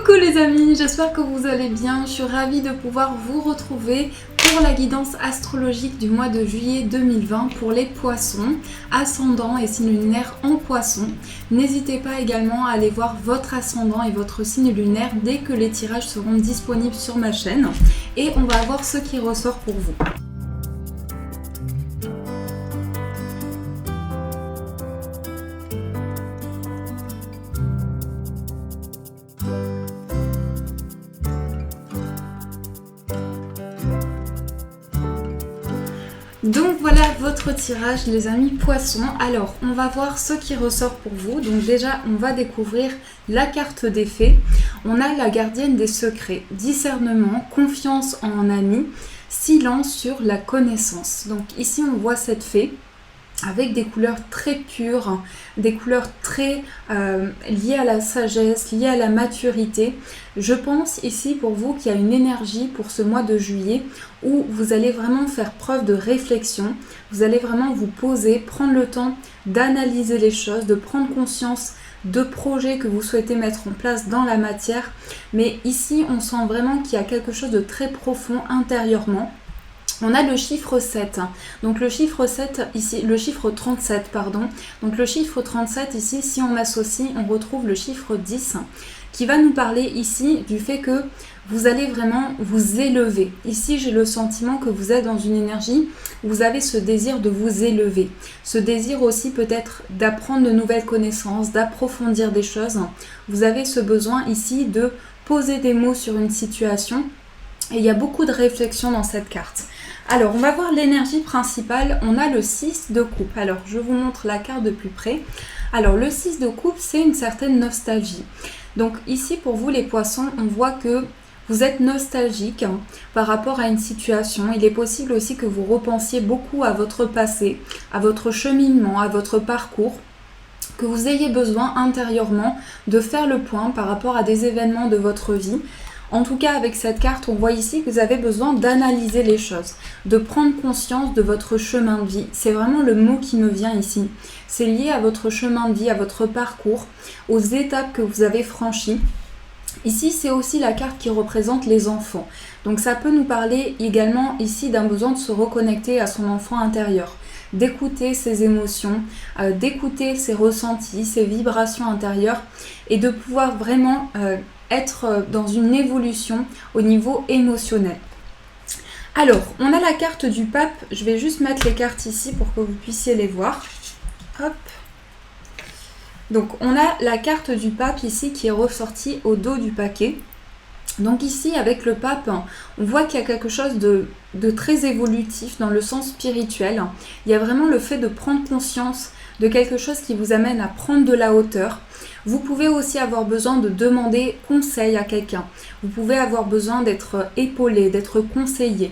Coucou les amis, j'espère que vous allez bien. Je suis ravie de pouvoir vous retrouver pour la guidance astrologique du mois de juillet 2020 pour les poissons, ascendant et signe lunaire en poisson. N'hésitez pas également à aller voir votre ascendant et votre signe lunaire dès que les tirages seront disponibles sur ma chaîne. Et on va voir ce qui ressort pour vous. Donc voilà votre tirage les amis poissons. Alors on va voir ce qui ressort pour vous. Donc déjà on va découvrir la carte des fées. On a la gardienne des secrets, discernement, confiance en un ami, silence sur la connaissance. Donc ici on voit cette fée avec des couleurs très pures, des couleurs très liées à la sagesse, liées à la maturité. Je pense ici pour vous qu'il y a une énergie pour ce mois de juillet où vous allez vraiment faire preuve de réflexion, vous allez vraiment vous poser, prendre le temps d'analyser les choses, de prendre conscience de projets que vous souhaitez mettre en place dans la matière. Mais ici, on sent vraiment qu'il y a quelque chose de très profond intérieurement. On a le chiffre 7, donc le chiffre 7 ici, le chiffre 37 pardon, donc le chiffre 37 ici, si on associe, on retrouve le chiffre 10 qui va nous parler ici du fait que vous allez vraiment vous élever. Ici j'ai le sentiment que vous êtes dans une énergie où vous avez ce désir de vous élever, ce désir aussi peut-être d'apprendre de nouvelles connaissances, d'approfondir des choses. Vous avez ce besoin ici de poser des mots sur une situation et il y a beaucoup de réflexion dans cette carte. Alors, on va voir l'énergie principale. On a le 6 de coupe. Alors, je vous montre la carte de plus près. Alors, le 6 de coupe, c'est une certaine nostalgie. Donc, ici, pour vous, les poissons, on voit que vous êtes nostalgique par rapport à une situation. Il est possible aussi que vous repensiez beaucoup à votre passé, à votre cheminement, à votre parcours, que vous ayez besoin intérieurement de faire le point par rapport à des événements de votre vie. En tout cas, avec cette carte, on voit ici que vous avez besoin d'analyser les choses, de prendre conscience de votre chemin de vie. C'est vraiment le mot qui me vient ici. C'est lié à votre chemin de vie, à votre parcours, aux étapes que vous avez franchies. Ici, c'est aussi la carte qui représente les enfants. Donc ça peut nous parler également ici d'un besoin de se reconnecter à son enfant intérieur, d'écouter ses émotions, d'écouter ses ressentis, ses vibrations intérieures et de pouvoir vraiment être dans une évolution au niveau émotionnel. Alors, on a la carte du pape. Je vais juste mettre les cartes ici pour que vous puissiez les voir. Hop. Donc, on a la carte du pape ici qui est ressortie au dos du paquet. Donc ici, avec le pape, on voit qu'il y a quelque chose de très évolutif dans le sens spirituel. Il y a vraiment le fait de prendre conscience de quelque chose qui vous amène à prendre de la hauteur. Vous pouvez aussi avoir besoin de demander conseil à quelqu'un. Vous pouvez avoir besoin d'être épaulé, d'être conseillé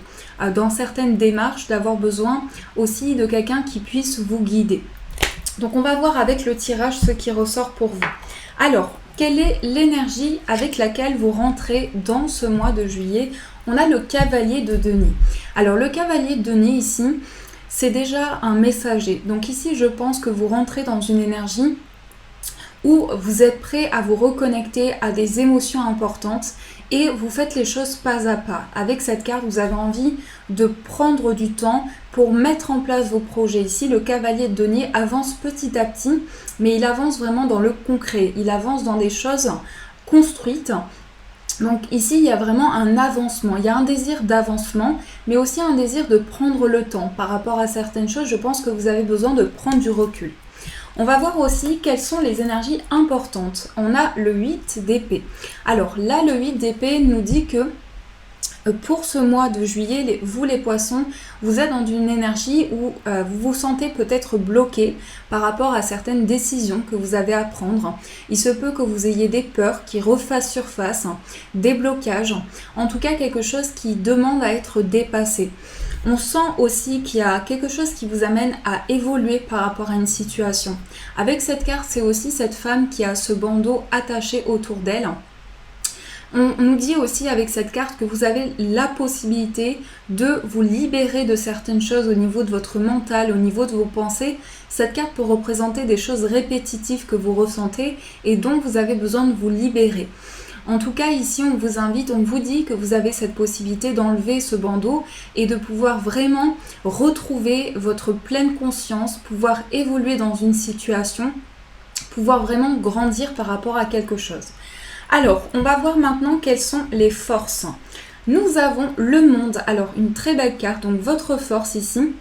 dans certaines démarches, d'avoir besoin aussi de quelqu'un qui puisse vous guider. Donc on va voir avec le tirage ce qui ressort pour vous. Alors, quelle est l'énergie avec laquelle vous rentrez dans ce mois de juillet? On a le cavalier de denier. Alors le cavalier de denier ici, c'est déjà un messager. Donc ici, je pense que vous rentrez dans une énergie où vous êtes prêt à vous reconnecter à des émotions importantes et vous faites les choses pas à pas. Avec cette carte, vous avez envie de prendre du temps pour mettre en place vos projets. Ici, le cavalier de denier avance petit à petit, mais il avance vraiment dans le concret. Il avance dans des choses construites. Donc ici, il y a vraiment un avancement. Il y a un désir d'avancement, mais aussi un désir de prendre le temps. Par rapport à certaines choses, je pense que vous avez besoin de prendre du recul. On va voir aussi quelles sont les énergies importantes. On a le 8 d'épée. Alors là, le 8 d'épée nous dit que pour ce mois de juillet, vous les poissons, vous êtes dans une énergie où vous vous sentez peut-être bloqué par rapport à certaines décisions que vous avez à prendre. Il se peut que vous ayez des peurs qui refassent surface, des blocages, en tout cas quelque chose qui demande à être dépassé. On sent aussi qu'il y a quelque chose qui vous amène à évoluer par rapport à une situation. Avec cette carte, c'est aussi cette femme qui a ce bandeau attaché autour d'elle. On nous dit aussi avec cette carte que vous avez la possibilité de vous libérer de certaines choses au niveau de votre mental, au niveau de vos pensées. Cette carte peut représenter des choses répétitives que vous ressentez et dont vous avez besoin de vous libérer. En tout cas, ici, on vous invite, on vous dit que vous avez cette possibilité d'enlever ce bandeau et de pouvoir vraiment retrouver votre pleine conscience, pouvoir évoluer dans une situation, pouvoir vraiment grandir par rapport à quelque chose. Alors, on va voir maintenant quelles sont les forces. Nous avons le monde. Alors, une très belle carte. Donc, votre force ici.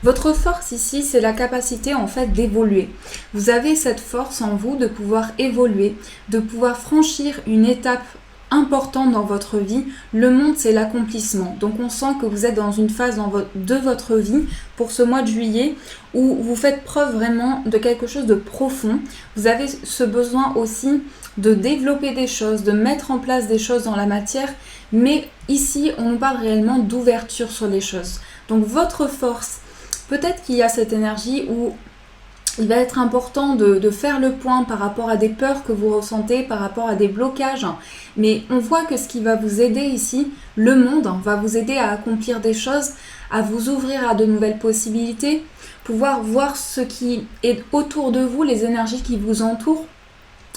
Votre force ici, c'est la capacité en fait d'évoluer. Vous avez cette force en vous de pouvoir évoluer, de pouvoir franchir une étape importante dans votre vie. Le monde, c'est l'accomplissement. Donc on sent que vous êtes dans une phase de votre vie pour ce mois de juillet où vous faites preuve vraiment de quelque chose de profond. Vous avez ce besoin aussi de développer des choses, de mettre en place des choses dans la matière. Mais ici, on nous parle réellement d'ouverture sur les choses. Donc votre force, peut-être qu'il y a cette énergie où il va être important de faire le point par rapport à des peurs que vous ressentez, par rapport à des blocages. Mais on voit que ce qui va vous aider ici, le monde, va vous aider à accomplir des choses, à vous ouvrir à de nouvelles possibilités, pouvoir voir ce qui est autour de vous, les énergies qui vous entourent.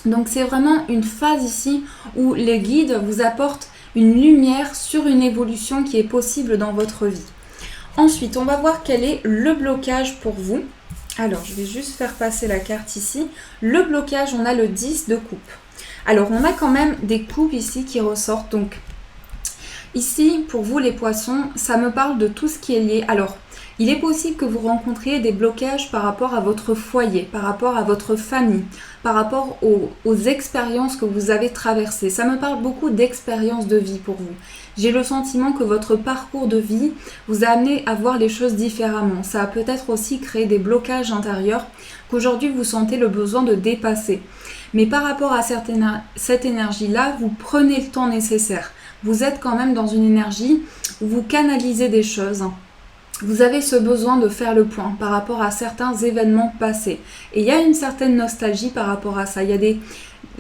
Donc c'est vraiment une phase ici où les guides vous apportent une lumière sur une évolution qui est possible dans votre vie. Ensuite, on va voir quel est le blocage pour vous. Alors, je vais juste faire passer la carte ici. Le blocage, on a le 10 de coupe. Alors, on a quand même des coupes ici qui ressortent. Donc, ici, pour vous les poissons, ça me parle de tout ce qui est lié. Alors, il est possible que vous rencontriez des blocages par rapport à votre foyer, par rapport à votre famille, par rapport aux expériences que vous avez traversées. Ça me parle beaucoup d'expériences de vie pour vous. J'ai le sentiment que votre parcours de vie vous a amené à voir les choses différemment. Ça a peut-être aussi créé des blocages intérieurs qu'aujourd'hui vous sentez le besoin de dépasser. Mais par rapport à cette énergie-là, vous prenez le temps nécessaire. Vous êtes quand même dans une énergie où vous canalisez des choses. Vous avez ce besoin de faire le point par rapport à certains événements passés. Et il y a une certaine nostalgie par rapport à ça.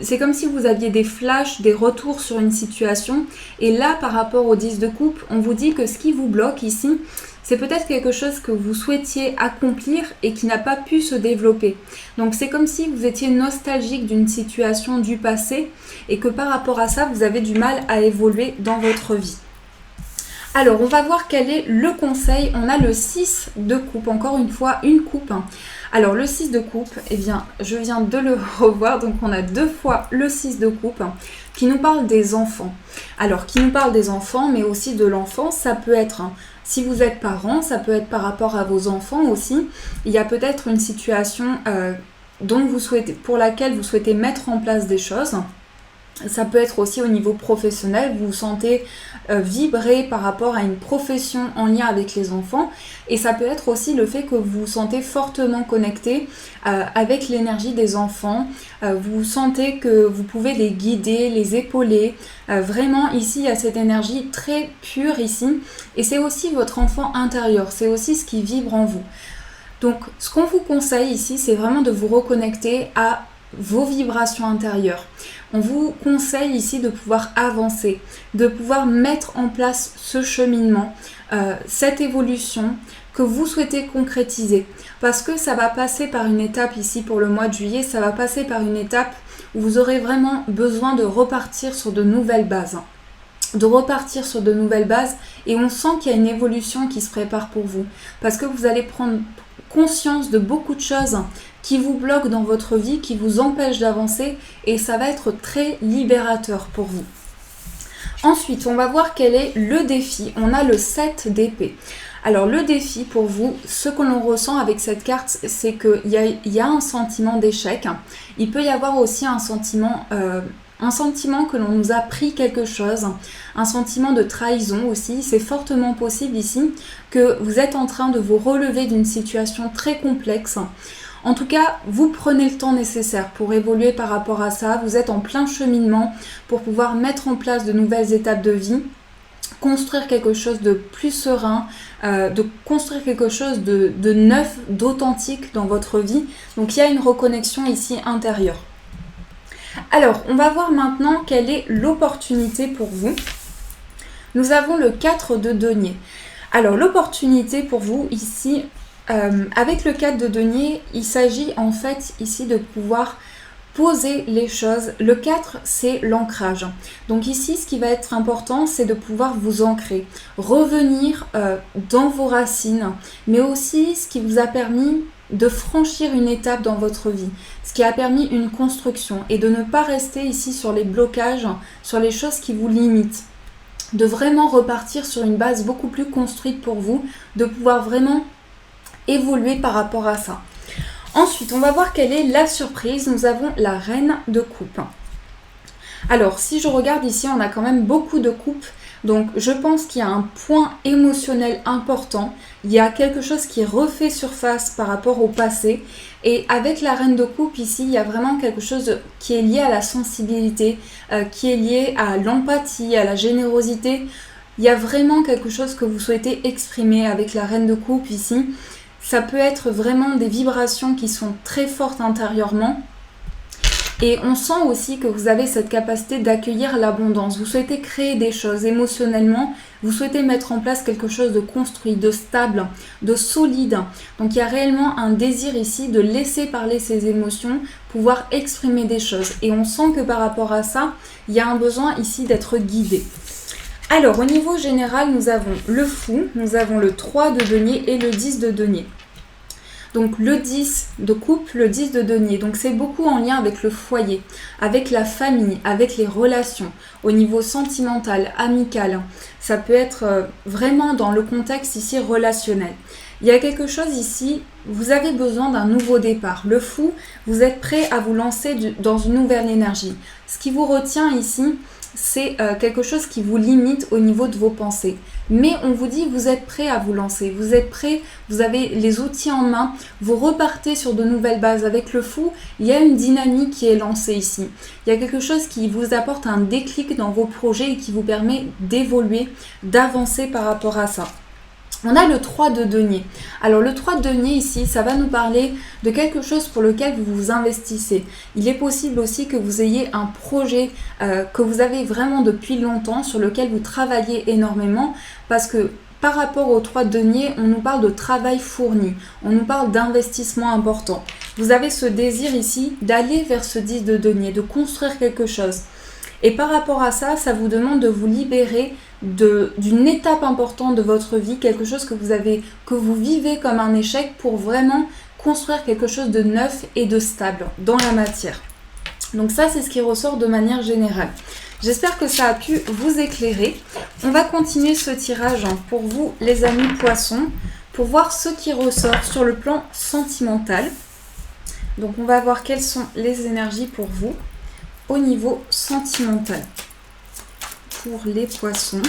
C'est comme si vous aviez des flashs, des retours sur une situation. Et là, par rapport au 10 de coupe, on vous dit que ce qui vous bloque ici, c'est peut-être quelque chose que vous souhaitiez accomplir et qui n'a pas pu se développer. Donc c'est comme si vous étiez nostalgique d'une situation du passé et que par rapport à ça, vous avez du mal à évoluer dans votre vie. Alors, on va voir quel est le conseil. On a le 6 de coupe, encore une fois, une coupe. Alors, le 6 de coupe, eh bien, je viens de le revoir. Donc, on a 2 fois le 6 de coupe qui nous parle des enfants. Alors, qui nous parle des enfants, mais aussi de l'enfance. Ça peut être, si vous êtes parent, ça peut être par rapport à vos enfants aussi. Il y a peut-être une situation pour laquelle vous souhaitez mettre en place des choses. Ça peut être aussi au niveau professionnel, vous vous sentez vibrer par rapport à une profession en lien avec les enfants. Et ça peut être aussi le fait que vous vous sentez fortement connecté avec l'énergie des enfants. Vous sentez que vous pouvez les guider, les épauler. Vraiment, ici, il y a cette énergie très pure ici. Et c'est aussi votre enfant intérieur, c'est aussi ce qui vibre en vous. Donc, ce qu'on vous conseille ici, c'est vraiment de vous reconnecter à vos vibrations intérieures. On vous conseille ici de pouvoir avancer, de pouvoir mettre en place ce cheminement, cette évolution que vous souhaitez concrétiser. Parce que ça va passer par une étape ici pour le mois de juillet, ça va passer par une étape où vous aurez vraiment besoin de repartir sur de nouvelles bases. Et on sent qu'il y a une évolution qui se prépare pour vous. Parce que vous allez prendre conscience de beaucoup de choses qui vous bloquent dans votre vie, qui vous empêchent d'avancer et ça va être très libérateur pour vous. Ensuite, on va voir quel est le défi. On a le 7 d'épée. Alors le défi pour vous, ce que l'on ressent avec cette carte, c'est qu'il y a un sentiment d'échec. Il peut y avoir aussi un sentiment que l'on nous a pris quelque chose, un sentiment de trahison aussi. C'est fortement possible ici que vous êtes en train de vous relever d'une situation très complexe. En tout cas, vous prenez le temps nécessaire pour évoluer par rapport à ça. Vous êtes en plein cheminement pour pouvoir mettre en place de nouvelles étapes de vie, construire quelque chose de plus serein, de construire quelque chose de neuf, d'authentique dans votre vie. Donc il y a une reconnexion ici intérieure. Alors, on va voir maintenant quelle est l'opportunité pour vous. Nous avons le 4 de denier. Alors, l'opportunité pour vous ici, avec le 4 de denier, il s'agit en fait ici de pouvoir poser les choses. Le 4, c'est l'ancrage. Donc ici, ce qui va être important, c'est de pouvoir vous ancrer, revenir dans vos racines, mais aussi ce qui vous a permis de franchir une étape dans votre vie, ce qui a permis une construction et de ne pas rester ici sur les blocages, sur les choses qui vous limitent, de vraiment repartir sur une base beaucoup plus construite pour vous, de pouvoir vraiment évoluer par rapport à ça. Ensuite, on va voir quelle est la surprise. Nous avons la reine de coupe. Alors, si je regarde ici, on a quand même beaucoup de coupes. Donc, je pense qu'il y a un point émotionnel important. Il y a quelque chose qui refait surface par rapport au passé. Et avec la reine de coupe ici, il y a vraiment quelque chose qui est lié à la sensibilité, qui est lié à l'empathie, à la générosité. Il y a vraiment quelque chose que vous souhaitez exprimer avec la reine de coupe ici. Ça peut être vraiment des vibrations qui sont très fortes intérieurement. Et on sent aussi que vous avez cette capacité d'accueillir l'abondance. Vous souhaitez créer des choses émotionnellement. Vous souhaitez mettre en place quelque chose de construit, de stable, de solide. Donc il y a réellement un désir ici de laisser parler ses émotions, pouvoir exprimer des choses. Et on sent que par rapport à ça, il y a un besoin ici d'être guidé. Alors, au niveau général, nous avons le fou, nous avons le 3 de denier et le 10 de denier. Donc, le 10 de coupe, le 10 de denier. Donc, c'est beaucoup en lien avec le foyer, avec la famille, avec les relations, au niveau sentimental, amical. Ça peut être vraiment dans le contexte ici relationnel. Il y a quelque chose ici, vous avez besoin d'un nouveau départ. Le fou, vous êtes prêt à vous lancer dans une nouvelle énergie. Ce qui vous retient ici, c'est quelque chose qui vous limite au niveau de vos pensées. Mais on vous dit, vous êtes prêt à vous lancer, vous êtes prêt, vous avez les outils en main, vous repartez sur de nouvelles bases. Avec le fou, il y a une dynamique qui est lancée ici. Il y a quelque chose qui vous apporte un déclic dans vos projets et qui vous permet d'évoluer, d'avancer par rapport à ça. On a le 3 de denier. Alors le 3 de denier ici, ça va nous parler de quelque chose pour lequel vous vous investissez. Il est possible aussi que vous ayez un projet que vous avez vraiment depuis longtemps, sur lequel vous travaillez énormément, parce que par rapport au 3 de denier, on nous parle de travail fourni, on nous parle d'investissement important. Vous avez ce désir ici d'aller vers ce 10 de denier, de construire quelque chose. Et par rapport à ça, ça vous demande de vous libérer d'une étape importante de votre vie, quelque chose que vous vivez comme un échec, pour vraiment construire quelque chose de neuf et de stable dans la matière. Donc ça, c'est ce qui ressort de manière générale. J'espère que ça a pu vous éclairer. On va continuer ce tirage pour vous, les amis poissons, pour voir ce qui ressort sur le plan sentimental. Donc on va voir quelles sont les énergies pour vous au niveau sentimental pour les poissons.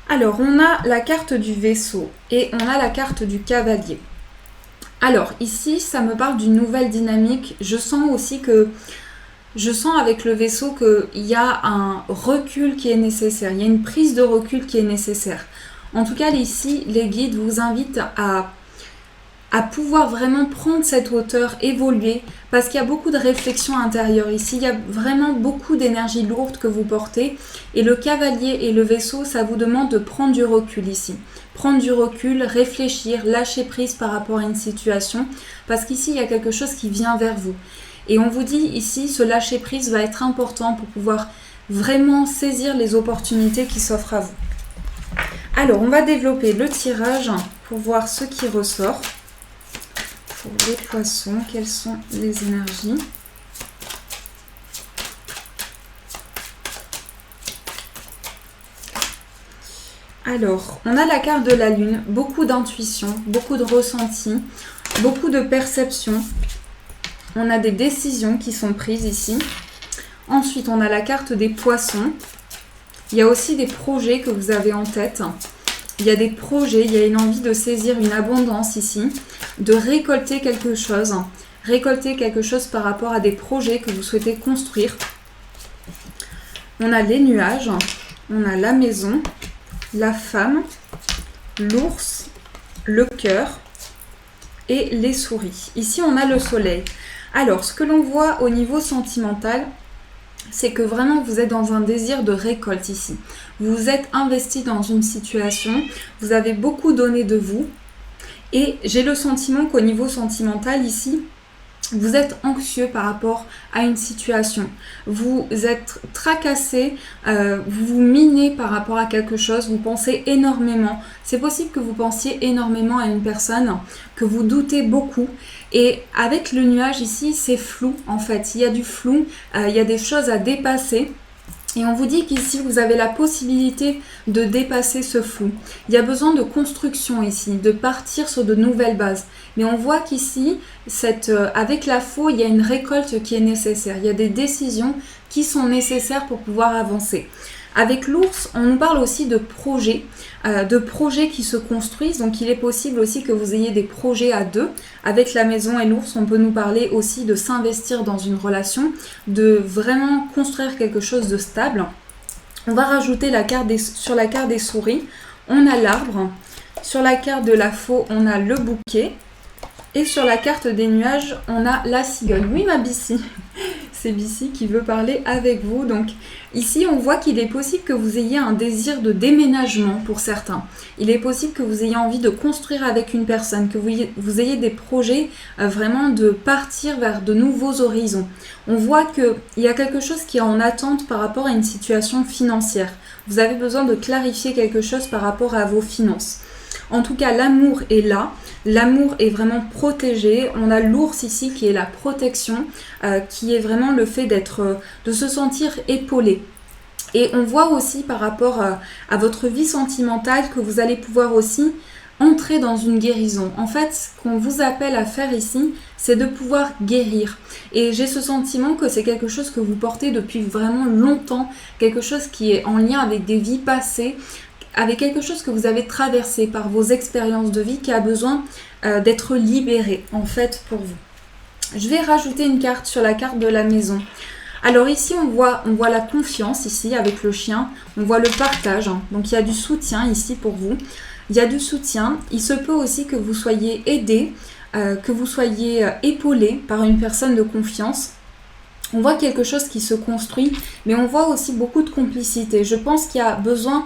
Alors, on a la carte du vaisseau et on a la carte du cavalier. Alors, ici, ça me parle d'une nouvelle dynamique. Je sens avec le vaisseau qu'il y a un recul qui est nécessaire. Il y a une prise de recul qui est nécessaire. En tout cas, ici, les guides vous invitent à pouvoir vraiment prendre cette hauteur, évoluer, parce qu'il y a beaucoup de réflexion intérieure ici. Il y a vraiment beaucoup d'énergie lourde que vous portez. Et le cavalier et le vaisseau, ça vous demande de prendre du recul ici. Prendre du recul, réfléchir, lâcher prise par rapport à une situation, parce qu'ici, il y a quelque chose qui vient vers vous. Et on vous dit ici, ce lâcher prise va être important pour pouvoir vraiment saisir les opportunités qui s'offrent à vous. Alors, on va développer le tirage pour voir ce qui ressort. Pour les poissons, quelles sont les énergies ? Alors, on a la carte de la lune, beaucoup d'intuition, beaucoup de ressenti, beaucoup de perception. On a des décisions qui sont prises ici. Ensuite, on a la carte des poissons. Il y a aussi des projets que vous avez en tête. Il y a des projets, il y a une envie de saisir une abondance ici, de récolter quelque chose par rapport à des projets que vous souhaitez construire. On a les nuages, on a la maison, la femme, l'ours, le cœur et les souris. Ici, on a le soleil. Alors, ce que l'on voit au niveau sentimental, c'est que vraiment vous êtes dans un désir de récolte ici. Vous vous êtes investi dans une situation, vous avez beaucoup donné de vous et j'ai le sentiment qu'au niveau sentimental ici, vous êtes anxieux par rapport à une situation, vous êtes tracassé, vous vous minez par rapport à quelque chose, vous pensez énormément. C'est possible que vous pensiez énormément à une personne, que vous doutez beaucoup. Et avec le nuage ici, c'est flou en fait. Il y a du flou, il y a des choses à dépasser. Et on vous dit qu'ici, vous avez la possibilité de dépasser ce flou. Il y a besoin de construction ici, de partir sur de nouvelles bases. Mais on voit qu'ici, avec la faux, il y a une récolte qui est nécessaire. Il y a des décisions qui sont nécessaires pour pouvoir avancer. Avec l'ours, on nous parle aussi de projets qui se construisent. Donc il est possible aussi que vous ayez des projets à deux. Avec la maison et l'ours, on peut nous parler aussi de s'investir dans une relation, de vraiment construire quelque chose de stable. On va rajouter sur la carte des souris, on a l'arbre. Sur la carte de la faux, on a le bouquet. Et sur la carte des nuages, on a la cigogne. Oui, ma Bissy, c'est Bissy qui veut parler avec vous. Donc ici, on voit qu'il est possible que vous ayez un désir de déménagement pour certains. Il est possible que vous ayez envie de construire avec une personne, que vous ayez des projets vraiment de partir vers de nouveaux horizons. On voit qu'il y a quelque chose qui est en attente par rapport à une situation financière. Vous avez besoin de clarifier quelque chose par rapport à vos finances. En tout cas, l'amour est là. L'amour est vraiment protégé. On a l'ours ici qui est la protection, qui est vraiment le fait de se sentir épaulé. Et on voit aussi par rapport à votre vie sentimentale que vous allez pouvoir aussi entrer dans une guérison. En fait, ce qu'on vous appelle à faire ici, c'est de pouvoir guérir. Et j'ai ce sentiment que c'est quelque chose que vous portez depuis vraiment longtemps, quelque chose qui est en lien avec des vies passées, avec quelque chose que vous avez traversé par vos expériences de vie qui a besoin d'être libéré en fait pour vous. Je vais rajouter une carte sur la carte de la maison. Alors ici on voit la confiance ici avec le chien, on voit le partage, hein. Donc il y a du soutien ici pour vous. Il y a du soutien, il se peut aussi que vous soyez aidé, que vous soyez épaulé par une personne de confiance. On voit quelque chose qui se construit, mais on voit aussi beaucoup de complicité. Je pense qu'il y a besoin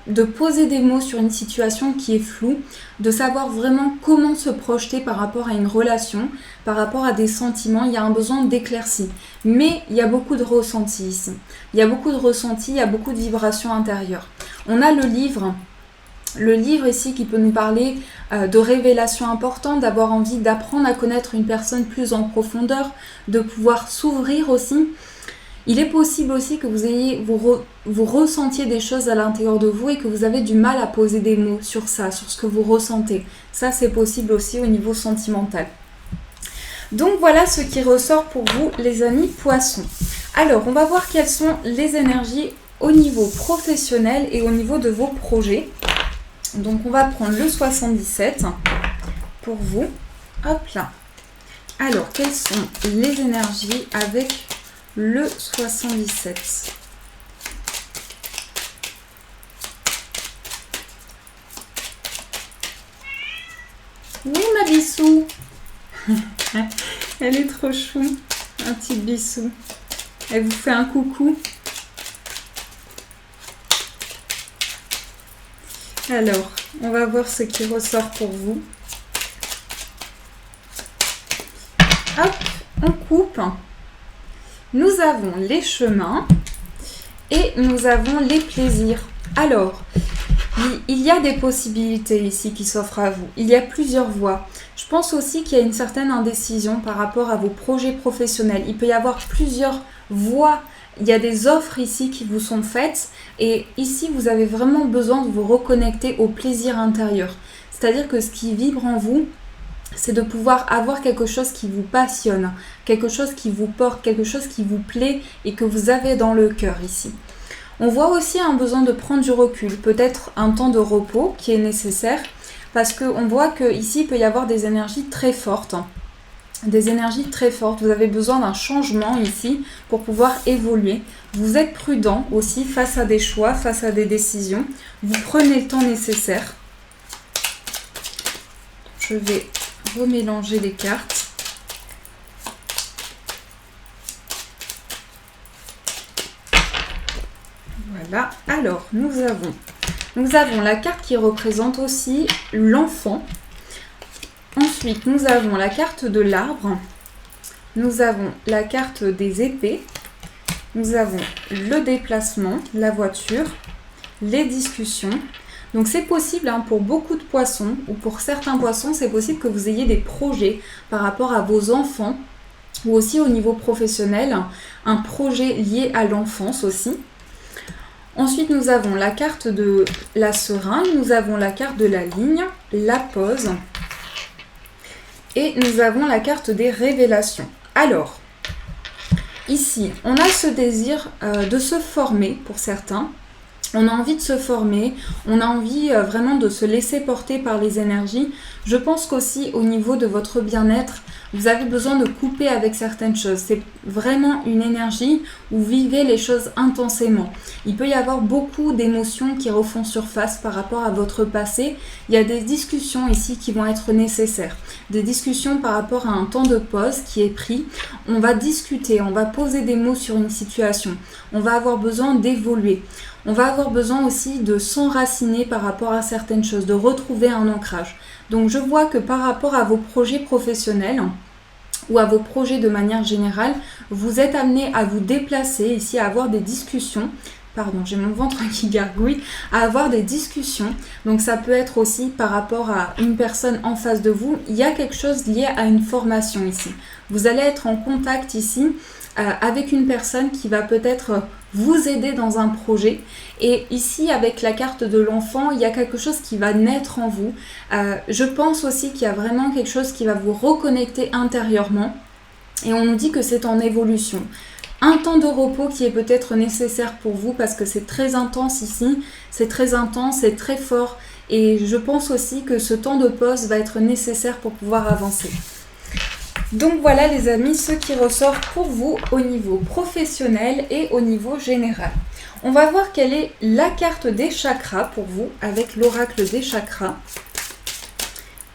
de poser des mots sur une situation qui est floue, de savoir vraiment comment se projeter par rapport à une relation, par rapport à des sentiments. Il y a un besoin d'éclaircie. Mais il y a beaucoup de ressentis ici. Il y a beaucoup de ressentis, il y a beaucoup de vibrations intérieures. On a le livre ici qui peut nous parler de révélations importantes, d'avoir envie d'apprendre à connaître une personne plus en profondeur, de pouvoir s'ouvrir aussi. Il est possible aussi que vous ressentiez des choses à l'intérieur de vous et que vous avez du mal à poser des mots sur ça, sur ce que vous ressentez. Ça, c'est possible aussi au niveau sentimental. Donc voilà ce qui ressort pour vous, les amis poissons. Alors, on va voir quelles sont les énergies au niveau professionnel et au niveau de vos projets. Donc on va prendre le 77 pour vous. Hop là. Alors, quelles sont les énergies avec le 77 ? Oui, ma Bissou. Elle est trop chou. Un petit Bissou. Elle vous fait un coucou. Alors, on va voir ce qui ressort pour vous. Hop, on coupe. Nous avons les chemins et nous avons les plaisirs. Alors, il y a des possibilités ici qui s'offrent à vous. Il y a plusieurs voies. Je pense aussi qu'il y a une certaine indécision par rapport à vos projets professionnels. Il peut y avoir plusieurs voies. Il y a des offres ici qui vous sont faites et ici vous avez vraiment besoin de vous reconnecter au plaisir intérieur. C'est-à-dire que ce qui vibre en vous, c'est de pouvoir avoir quelque chose qui vous passionne, quelque chose qui vous porte, quelque chose qui vous plaît et que vous avez dans le cœur ici. On voit aussi un besoin de prendre du recul, peut-être un temps de repos qui est nécessaire parce qu'on voit qu'ici il peut y avoir des énergies très fortes. Des énergies très fortes, vous avez besoin d'un changement ici pour pouvoir évoluer. Vous êtes prudent aussi face à des choix, face à des décisions. Vous prenez le temps nécessaire. Je vais remélanger les cartes. Voilà. Alors, nous avons la carte qui représente aussi l'enfant. Ensuite, nous avons la carte de l'arbre. Nous avons la carte des épées. Nous avons le déplacement, la voiture, les discussions. Donc c'est possible pour beaucoup de poissons, ou pour certains poissons, c'est possible que vous ayez des projets par rapport à vos enfants, ou aussi au niveau professionnel, un projet lié à l'enfance aussi. Ensuite, nous avons la carte de la seringue, nous avons la carte de la ligne, la pause, et nous avons la carte des révélations. Alors, ici, on a ce désir de se former pour certains. On a envie de se former, on a envie vraiment de se laisser porter par les énergies. Je pense qu'aussi au niveau de votre bien-être, vous avez besoin de couper avec certaines choses. C'est vraiment une énergie où vous vivez les choses intensément. Il peut y avoir beaucoup d'émotions qui refont surface par rapport à votre passé. Il y a des discussions ici qui vont être nécessaires. Des discussions par rapport à un temps de pause qui est pris. On va discuter, on va poser des mots sur une situation. On va avoir besoin d'évoluer. On va avoir besoin aussi de s'enraciner par rapport à certaines choses, de retrouver un ancrage. Donc je vois que par rapport à vos projets professionnels ou à vos projets de manière générale, vous êtes amené à vous déplacer ici, à avoir des discussions. Pardon, j'ai mon ventre qui gargouille, à avoir des discussions. Donc ça peut être aussi par rapport à une personne en face de vous. Il y a quelque chose lié à une formation ici. Vous allez être en contact ici avec une personne qui va peut-être vous aider dans un projet. Et ici, avec la carte de l'enfant, il y a quelque chose qui va naître en vous. Je pense aussi qu'il y a vraiment quelque chose qui va vous reconnecter intérieurement. Et on nous dit que c'est en évolution. Un temps de repos qui est peut-être nécessaire pour vous parce que c'est très intense ici. C'est très intense, c'est très fort. Et je pense aussi que ce temps de pause va être nécessaire pour pouvoir avancer. Donc voilà les amis, ce qui ressort pour vous au niveau professionnel et au niveau général. On va voir quelle est la carte des chakras pour vous avec l'oracle des chakras.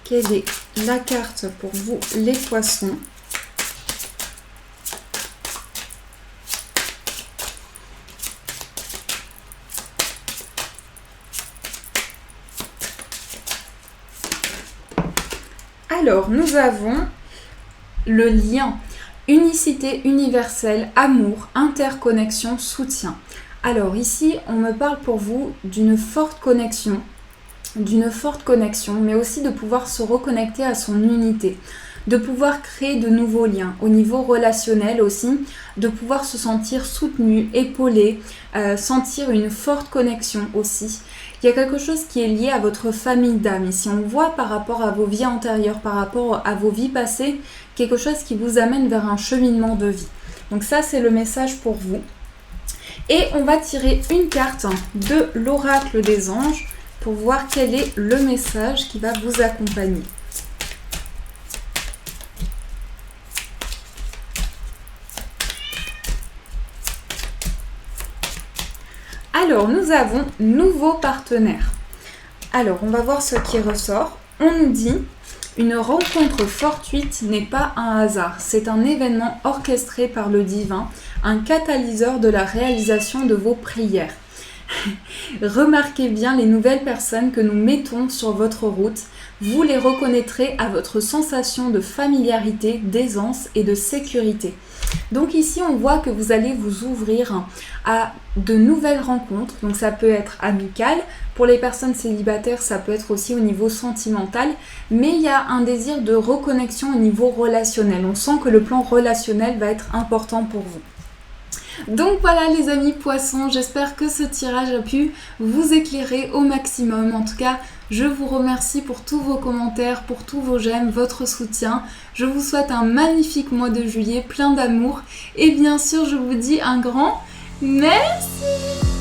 Quelle est la carte pour vous les poissons? Alors nous avons le lien, unicité universelle, amour, interconnexion, soutien. Alors ici, on me parle pour vous d'une forte connexion, mais aussi de pouvoir se reconnecter à son unité, de pouvoir créer de nouveaux liens au niveau relationnel aussi, de pouvoir se sentir soutenu, épaulé, sentir une forte connexion aussi. Il y a quelque chose qui est lié à votre famille d'âme. Ici, on voit par rapport à vos vies antérieures, par rapport à vos vies passées, quelque chose qui vous amène vers un cheminement de vie. Donc ça, c'est le message pour vous. Et on va tirer une carte de l'oracle des anges pour voir quel est le message qui va vous accompagner. Alors, nous avons nouveau partenaire. Alors, on va voir ce qui ressort. On nous dit, une rencontre fortuite n'est pas un hasard. C'est un événement orchestré par le divin, un catalyseur de la réalisation de vos prières. Remarquez bien les nouvelles personnes que nous mettons sur votre route. Vous les reconnaîtrez à votre sensation de familiarité, d'aisance et de sécurité. Donc ici, on voit que vous allez vous ouvrir à de nouvelles rencontres. Donc ça peut être amical. Pour les personnes célibataires, ça peut être aussi au niveau sentimental. Mais il y a un désir de reconnexion au niveau relationnel. On sent que le plan relationnel va être important pour vous. Donc voilà les amis poissons, j'espère que ce tirage a pu vous éclairer au maximum. En tout cas, je vous remercie pour tous vos commentaires, pour tous vos j'aime, votre soutien. Je vous souhaite un magnifique mois de juillet, plein d'amour. Et bien sûr, je vous dis un grand merci.